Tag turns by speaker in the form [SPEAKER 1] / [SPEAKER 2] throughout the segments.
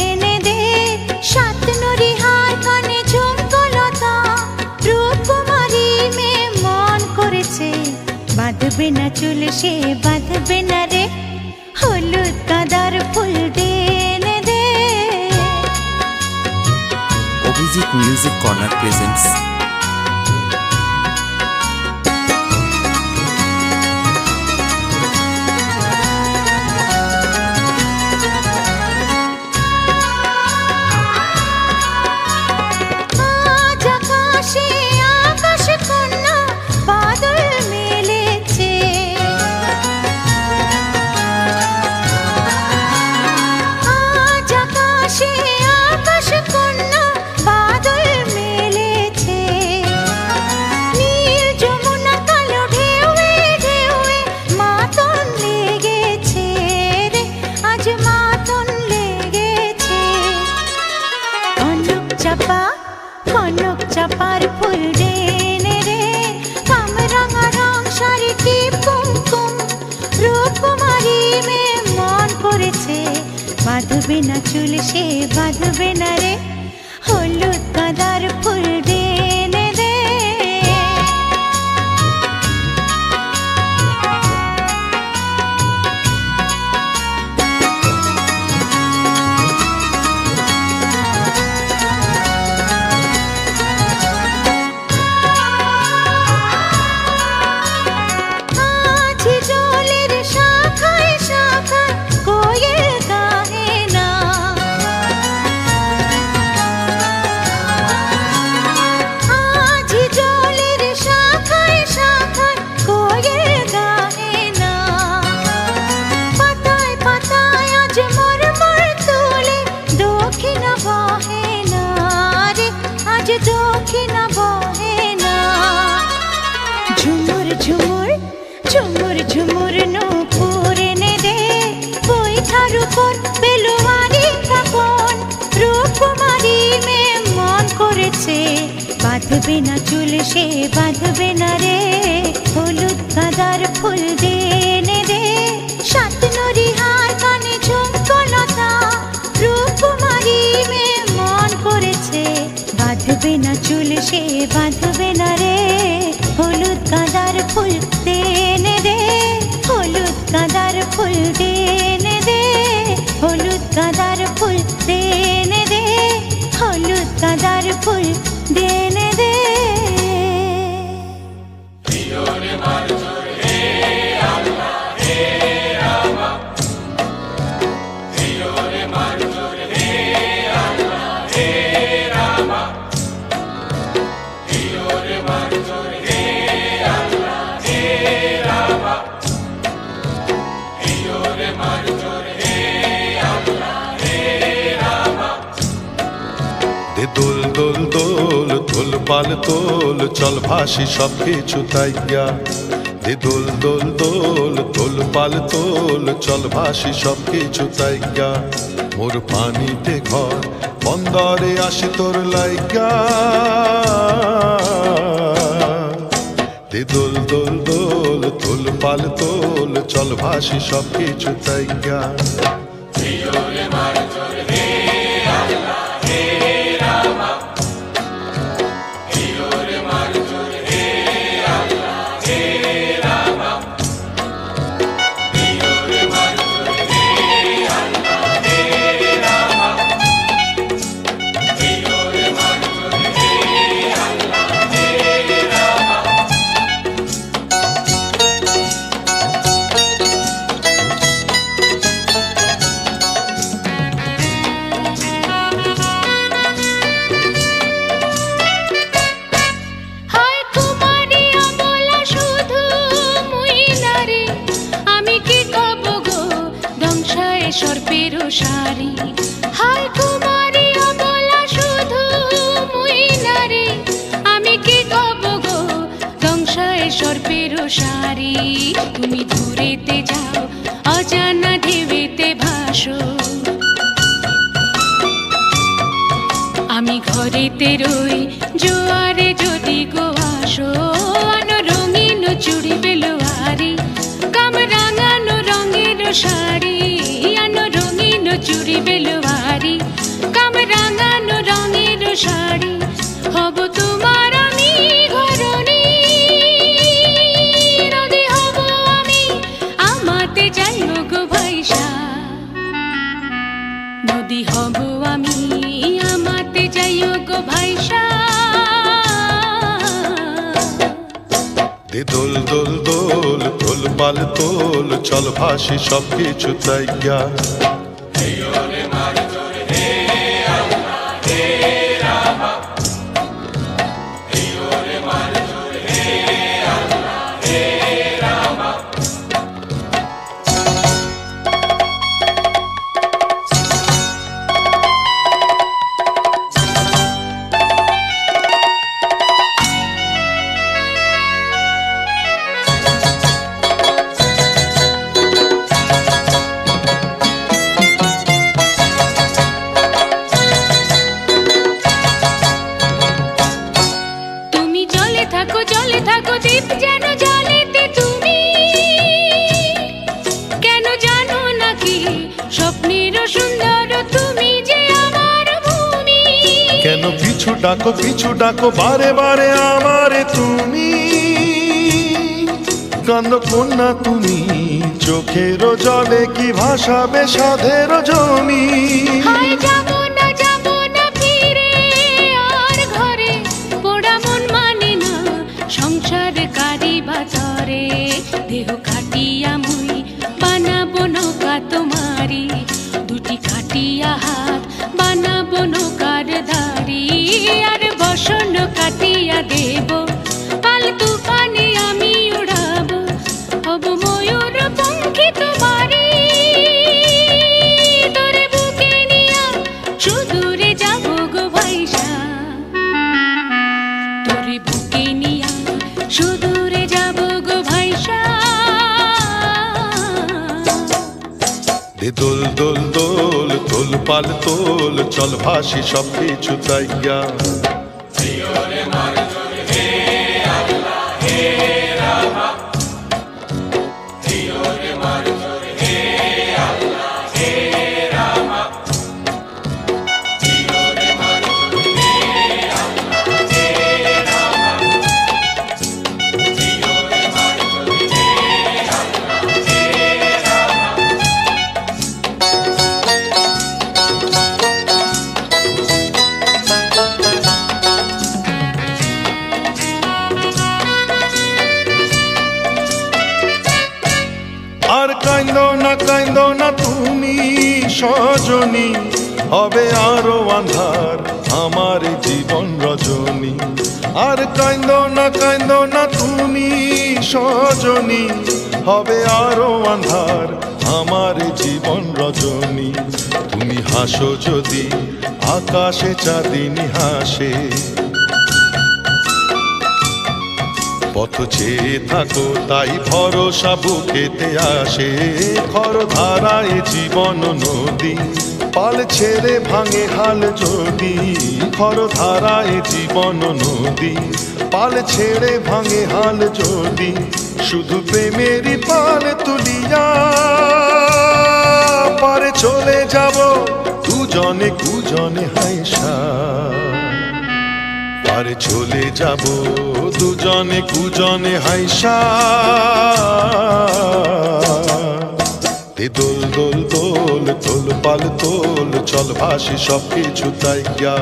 [SPEAKER 1] এনে দে সাত নরি হার কানে ঝুমকলতা রূপকুমারী মেয়ে মন করেছে বাঁধবে না চুল সে বাঁধবে না রে হলুদ গাঁদার ফুল দে এনে দে।
[SPEAKER 2] অভিজিৎ মিউজিক কর্নার প্রেজেন্টস কনক চাপার ফুল দে এনে রে কামরাঙা রং শাড়িটি কুমকুম রূপকুমারী মেয়ে মন করেছে বাঁধবে না চুল সে বাঁধবে না রে হলুদ গাঁদার ফুল দে এনে দে। ঝুমুর ঝুমুর ঝুমুর ঝুমুর নূপুর এনে দে বৈঠার উপর বেলুয়ারি কাপন রূপকুমারী মেয়ে মন করেছে বাঁধবে না চুল সে বাঁধবে না রে হলুদ গাঁদার ফুল দে এনে দে সাত নরি হার কানে ঝুমকলতা রূপকুমারী মেয়ে মন করেছে বাঁধবে না চুল সে বাঁধবে না রে হলুদ গাঁদার ফুল দে এনে দে হলুদ গাঁদার ফুল দে এনে দে হলুদ গাঁদার ফুল দে এনে দে হলুদ গাঁদার ফুল দে এনে দে।
[SPEAKER 3] দোল দোল দোল দোল পাল তোল চল ভাসি সব কিছু তাইয়া দে দোল দোল দোল দোল পাল তোল চল ভাসি সব কিছু তাইয়া মোর পানিতে ঘর বন্দরে আসি তোর লাইগা দে দোল দোল দোল দোল পাল তোল চল ভাসি সব কিছু তাইয়া।
[SPEAKER 4] সর্পের শাড়ি হায় কুমারী অবলা শুধু মুই নারী আমি কি কব গো দংশায় সর্পের শাড়ি তুমি দূরেতে যাও অজানা ঢেউতে ভাসো আমি ঘরেতে রই জোয়ারে যদি গো আসো আনো রঙিন চুড়ি বেলোয়ারি কামরাঙানো রঙের শাড়ি আনো রঙিন চুড়ি বেলোয়ারি ভারী কামরাঙানো রঙের শাড়ি হব তোমার আমি ঘরণী নদী হব আমি আমাতে যাই গো ভাইসা নদী হব আমি আমাতে যাই গো ভাইসা
[SPEAKER 3] দে দোল দোল দোল দোল পাল তোল চল ভাসি সবকিছু তাইয়া
[SPEAKER 4] জলে থাকো দীপ যেন জলেতে তুমি কেন জানো নাকি স্বপ্নের সুন্দর তুমি যে আমার ভূমি
[SPEAKER 3] কেন পিছু ডাকো বারে বারে আমারে তুমি কান্দ কন্যা তুমি চোখের জলে কি ভাসাবে সাধের জমি
[SPEAKER 4] হায় যাব না ফিরে আর ঘরে পোড়া মন মানে না সংসার কারি বাজারে দেহ কাটিয়া মুই বানাবো নৌকা তোমারি দুটি কাটিয়া হাত বানাবো নৌকার ধারি আর বসন কাটিয়া দেব পাল তুফানে আমি উড়াবো হব ময়ূর পঙ্খী তোমারি তোরে বুকে নিয়া সুদূরে যাব গো ভাইসা তোরে বুকে নিয়া সুদূরে যাব গো ভাইসা
[SPEAKER 3] দে দোল দোল দোল দোল পাল তোল চল ভাসি সবকিছু তাইয়া আর কাইন্দ না তুমি সজনী হবে আরো আন্ধার আমার জীবন রজনী আর কাইন্দ না তুমি সজনী হবে আরো আন্ধার আমার জীবন রজনী তুমি হাসো যদি আকাশে চাঁদিনী হাসে পথ চেয়ে থাকো তাই ভরসা বুকেতে আসে খর ধারায় জীবন নদী পাল ছেড়ে ভাঙে হাল যদি খর ধারায় জীবন নদী পাল ছেড়ে ভাঙে হাল যদি শুধু প্রেমেরই পাল তুলিয়া পারে চলে যাব দুজনে হাইসা পারে চলে যাব দুজনে হাইসা দে দোল দোল দোল দোল পাল তোল চল ভাসি সবকিছু তাইয়া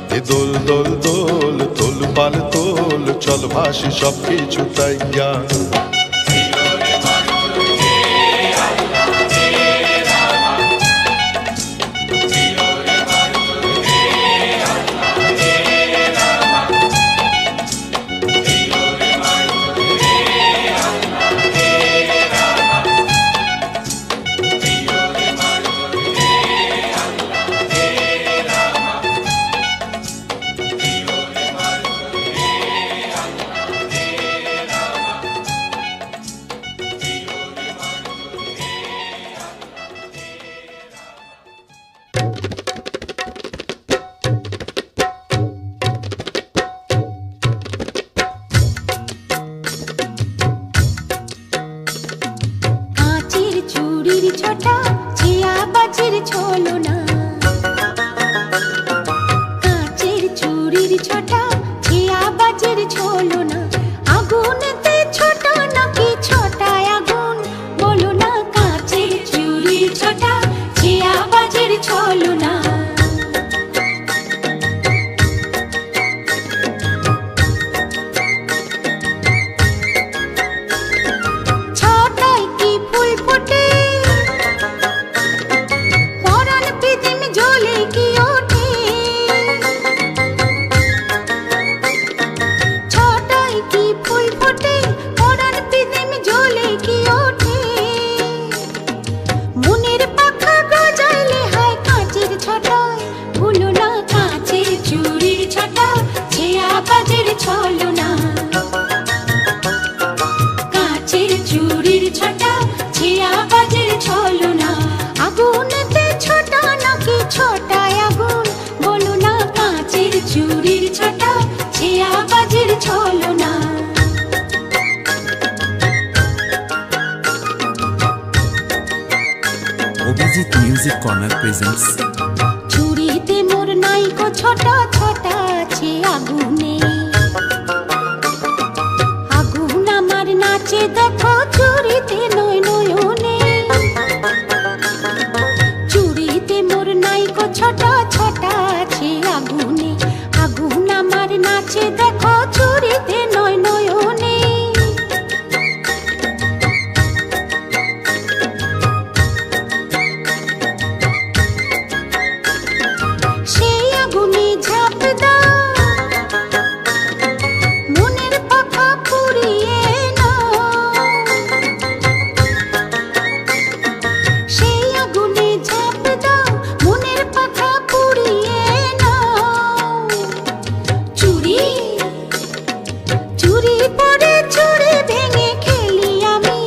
[SPEAKER 3] দে দোল দোল দোল দোল পাল তোল চল ভাসি সবকিছু তাইয়া
[SPEAKER 5] প্রেজেন্টস।
[SPEAKER 2] চুরিতে মোর নাইকো ছোটা ছোটা আছে আগুনে, আগুন আমার নাচে দেখো চুরিতে নয় নয়নে। চুরিতে মোর নাইকো ছোটা ছোটা আছে আগুনে, আগুন আমার নাচে দেখো চুরিতে নয় নয়নে। সেই আগুনে ঝাঁপ দাও, মনের পাখা পুড়িয়ে নাও। সেই আগুনে ঝাঁপ দাও, মনের পাখা পুড়িয়ে নাও। চুরি চুরি পরে চুরি ভেঙে খেলি আমি,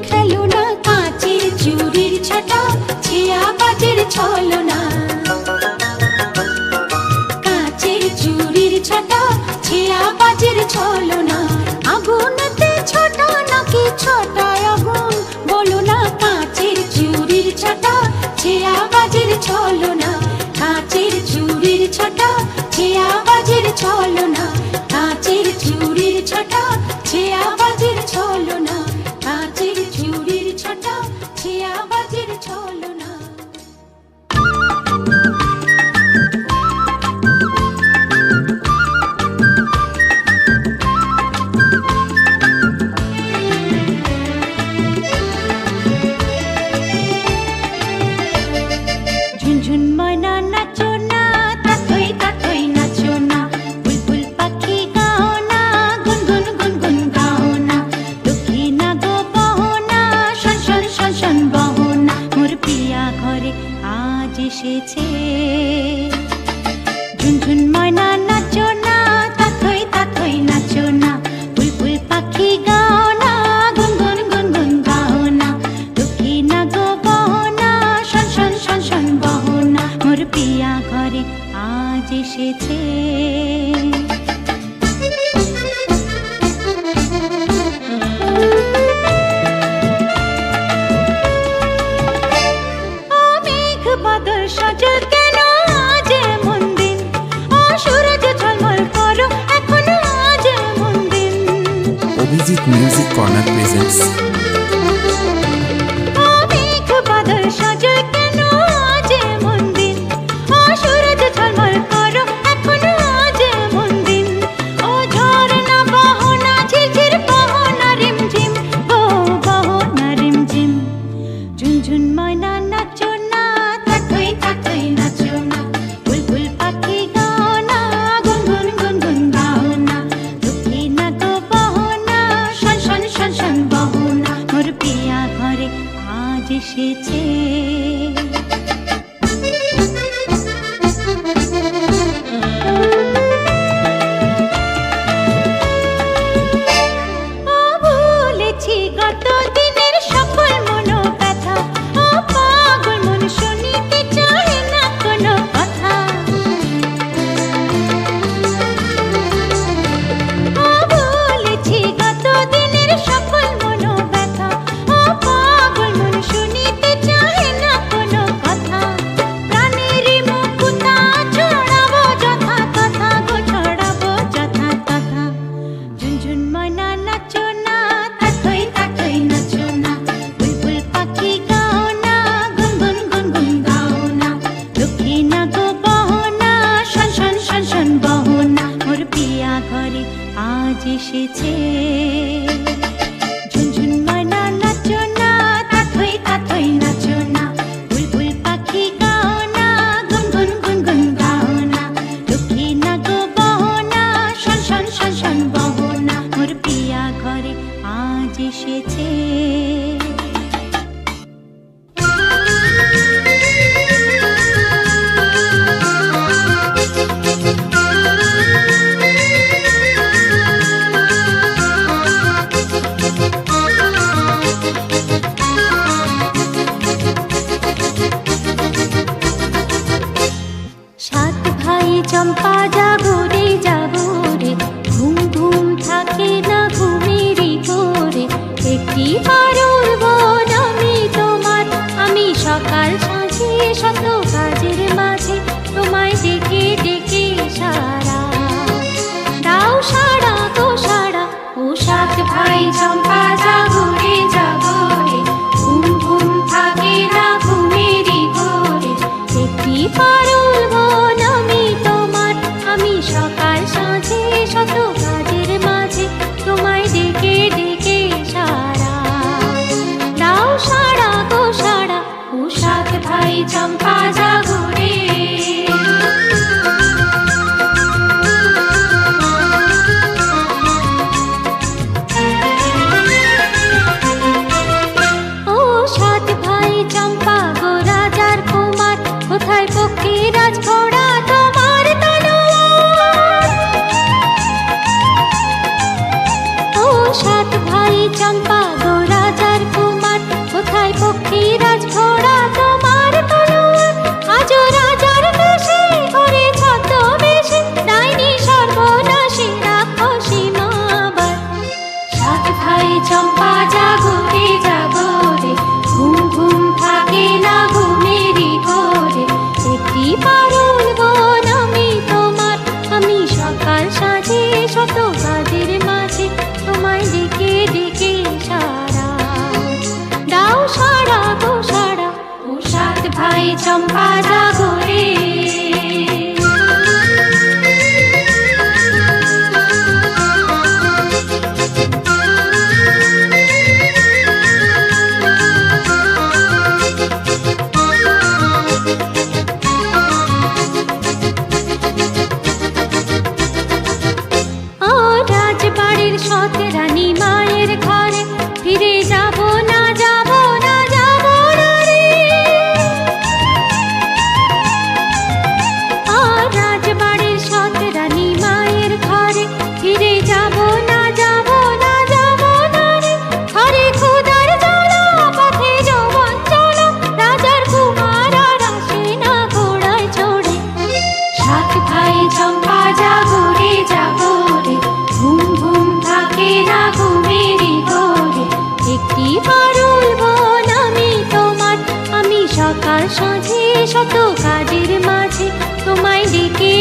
[SPEAKER 2] খেলো না কাঁচের চুরির ছাটা, ছেয়া বাজের ছলনা। কাঁচের চুরির ছাটা, ছেয়া বাজের ছলনা। আগুনেতে ছোটা নাকি ছোটায় আগুন, বলো না কাঁচের চুরির ছাটা, ছেয়া বাজের ছলনা। কাঁচের চুরির ছাটা, ছেয়া বাজের ছলনা। কাঁচের চুরির ছাটা, ছেয়া বাজের ছলনা। কাঁচের চুরির ছাটা, ছেয়া বাজের ছলনা। ঝুনঝুন ময়না নাচো না, তাতই তাতই নাচো না। বুলবুল পাখি গাও না, গুনগুন গুনগুন গাও না। দক্ষিণা গো বহো না, শন শন শন শন বহো না। মোর পিয়া ঘরে আজ এসেছে। ঝুনঝুন ময়না নাচো না, তাতই তাতই নাচো না। বুলবুল পাখি গাও না, গুনগুন গুনগুন গাও না। দক্ষিণা গো বহো না, শন শন শন শন বহো না। মোর পিয়া ঘরে আজ এসেছে। ও মেঘ বাদল সজল কেন আজ এমন দিন, ও সূরজ ঝলমল করো এখনো আজ এমন দিন।
[SPEAKER 5] Abhijit music corner presents.
[SPEAKER 2] ও মেঘ বাদল সজল কেন আজ এমন দিন, ও সূরজ ঝলমল করো এখনো আজ এমন দিন। ও ঝরনা বহো না, ঝিরঝির বহো না রিমঝিম, বহো না রিমঝিম। ঝুনঝুন ময়না নাচো না, তাতই তাতই নাচো না। বুলবুল পাখি গাও না, গুনগুন গুনগুন গাও না। দক্ষিণা গো বহো না, শন শন শন শন বহো না। মোর পিয়া ঘরে আজ এসেছে। ও ভুলেছি গত দিনের সকল মনোব্যথা, ও পাগল মন শুনিতে চায় না কোনো কথা। ও ভুলেছি গত দিনের সকল মনোব্যথা, ও পাগল মন শুনিতে চায় না কোনো কথা। প্রাণেরই মুকুতা ছড়াবো যথা কথা গো, ছড়াবো যথা কথা। ঝুনঝুন ময়না নাচো না, তাতই তাতই নাচো না। বুলবুল পাখি গাও না, গুনগুন গুনগুন গাও না। দক্ষিণা গো বহো না, শন শন শন শন বহো না। মোর পিয়া ঘরে আজ এসেছে। ঝুনঝুন ময়না নাচো না, তাতই তাতই নাচো না। বুলবুল পাখি গাও না, গুনগুন গুনগুন গাও না। দক্ষিণা গো বহো না, শন শন শন শন বহো না। মোর পিয়া ঘরে আজ এসেছে। সাত ভাই চম্পা যাবো রে যাবো রে, ঘুম ঘুম থাকে না ঘুমেরই করে। একটি পারুর বোন আমি তোমার, আমি সকাল সাঁঝে শতবার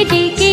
[SPEAKER 4] ডেকে